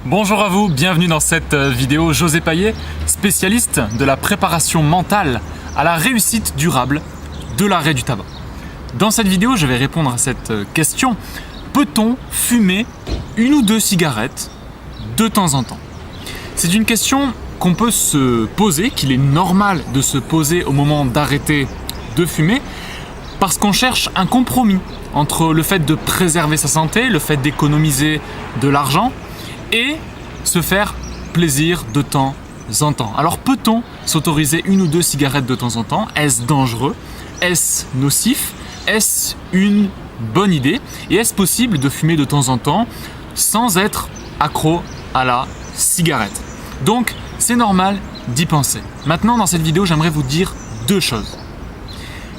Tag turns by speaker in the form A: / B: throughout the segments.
A: Bonjour à vous, bienvenue dans cette vidéo. José Payet, spécialiste de la préparation mentale à la réussite durable de l'arrêt du tabac. Dans cette vidéo, je vais répondre à cette question. Peut-on fumer une ou deux cigarettes de temps en temps? C'est une question qu'on peut se poser, qu'il est normal de se poser au moment d'arrêter de fumer, parce qu'on cherche un compromis entre le fait de préserver sa santé, le fait d'économiser de l'argent, et se faire plaisir de temps en temps. Alors peut-on s'autoriser une ou deux cigarettes de temps en temps? Est-ce dangereux? Est-ce nocif? Est-ce une bonne idée? Et est-ce possible de fumer de temps en temps sans être accro à la cigarette? Donc c'est normal d'y penser. Maintenant dans cette vidéo, j'aimerais vous dire deux choses.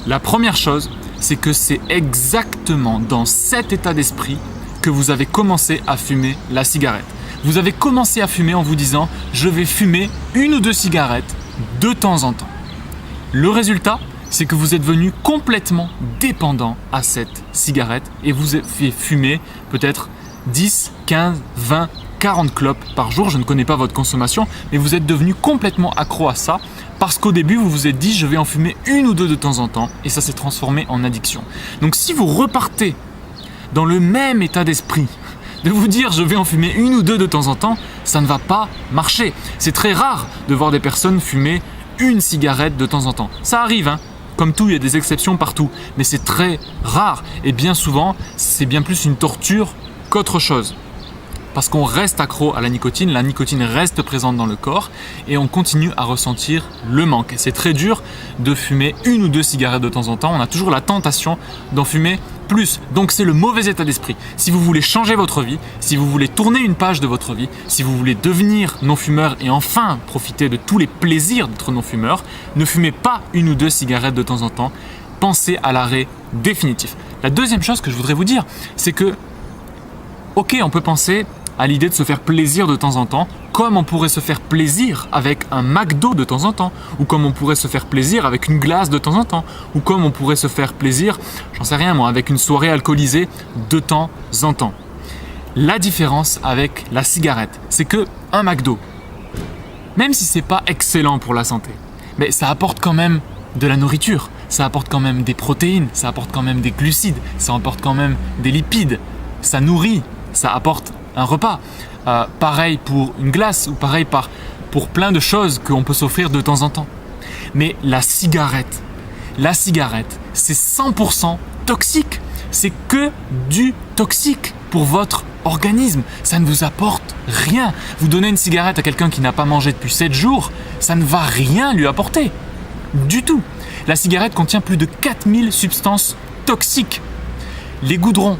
A: La première chose, c'est que c'est exactement dans cet état d'esprit que vous avez commencé à fumer la cigarette. Vous avez commencé à fumer en vous disant « je vais fumer une ou deux cigarettes de temps en temps ». Le résultat, c'est que vous êtes devenu complètement dépendant à cette cigarette et vous avez fumé peut-être 10, 15, 20, 40 clopes par jour. Je ne connais pas votre consommation, mais vous êtes devenu complètement accro à ça parce qu'au début, vous vous êtes dit « je vais en fumer une ou deux de temps en temps » et ça s'est transformé en addiction. Donc si vous repartez dans le même état d'esprit, de vous dire je vais en fumer une ou deux de temps en temps, ça ne va pas marcher. C'est très rare de voir des personnes fumer une cigarette de temps en temps. Ça arrive, hein. Comme tout, il y a des exceptions partout, mais c'est très rare et bien souvent, c'est bien plus une torture qu'autre chose. Parce qu'on reste accro à la nicotine reste présente dans le corps et on continue à ressentir le manque. C'est très dur de fumer une ou deux cigarettes de temps en temps, on a toujours la tentation d'en fumer plus. Donc c'est le mauvais état d'esprit. Si vous voulez changer votre vie, si vous voulez tourner une page de votre vie, si vous voulez devenir non-fumeur et enfin profiter de tous les plaisirs d'être non-fumeur, ne fumez pas une ou deux cigarettes de temps en temps, pensez à l'arrêt définitif. La deuxième chose que je voudrais vous dire, c'est que ok, on peut penser à l'idée de se faire plaisir de temps en temps, comme on pourrait se faire plaisir avec un McDo de temps en temps, ou comme on pourrait se faire plaisir avec une glace de temps en temps, ou comme on pourrait se faire plaisir, j'en sais rien moi, avec une soirée alcoolisée de temps en temps. La différence avec la cigarette, c'est que un McDo, même si c'est pas excellent pour la santé, mais ça apporte quand même de la nourriture, ça apporte quand même des protéines, ça apporte quand même des glucides, ça apporte quand même des lipides, ça nourrit, ça apporte un repas. Pareil pour une glace ou pareil pour plein de choses qu'on peut s'offrir de temps en temps. Mais la cigarette, c'est 100% toxique. C'est que du toxique pour votre organisme. Ça ne vous apporte rien. Vous donnez une cigarette à quelqu'un qui n'a pas mangé depuis 7 jours, ça ne va rien lui apporter. Du tout. La cigarette contient plus de 4000 substances toxiques. Les goudrons,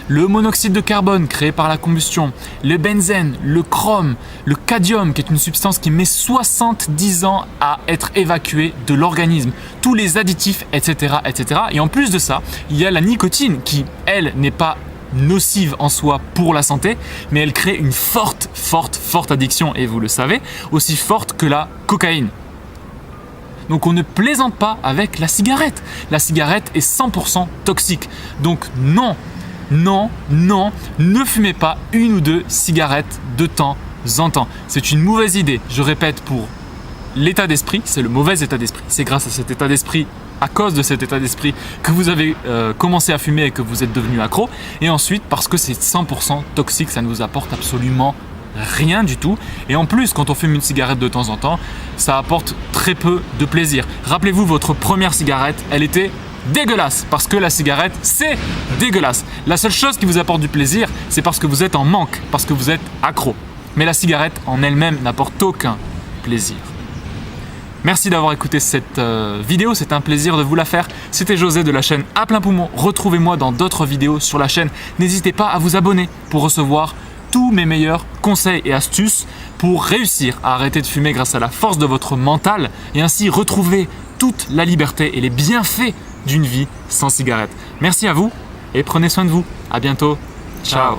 A: le monoxyde de carbone créé par la combustion, le benzène, le chrome, le cadmium qui est une substance qui met 70 ans à être évacuée de l'organisme, tous les additifs, etc., etc. Et en plus de ça, il y a la nicotine qui, elle, n'est pas nocive en soi pour la santé, mais elle crée une forte addiction, et vous le savez, aussi forte que la cocaïne. Donc on ne plaisante pas avec la cigarette. La cigarette est 100% toxique. Donc non, ne fumez pas une ou deux cigarettes de temps en temps. C'est une mauvaise idée, je répète, pour l'état d'esprit, c'est le mauvais état d'esprit. C'est grâce à cet état d'esprit, à cause de cet état d'esprit, que vous avez commencé à fumer et que vous êtes devenu accro. Et ensuite, parce que c'est 100% toxique, ça ne vous apporte absolument rien du tout. Et en plus, quand on fume une cigarette de temps en temps, ça apporte très peu de plaisir. Rappelez-vous, votre première cigarette, elle était dégueulasse, parce que la cigarette, c'est dégueulasse. La seule chose qui vous apporte du plaisir, c'est parce que vous êtes en manque, parce que vous êtes accro. Mais la cigarette en elle-même n'apporte aucun plaisir. Merci d'avoir écouté cette vidéo, c'est un plaisir de vous la faire. C'était José de la chaîne À Plein Poumon. Retrouvez-moi dans d'autres vidéos sur la chaîne. N'hésitez pas à vous abonner pour recevoir tous mes meilleurs conseils et astuces pour réussir à arrêter de fumer grâce à la force de votre mental et ainsi retrouver toute la liberté et les bienfaits d'une vie sans cigarette. Merci à vous et prenez soin de vous. À bientôt. Ciao.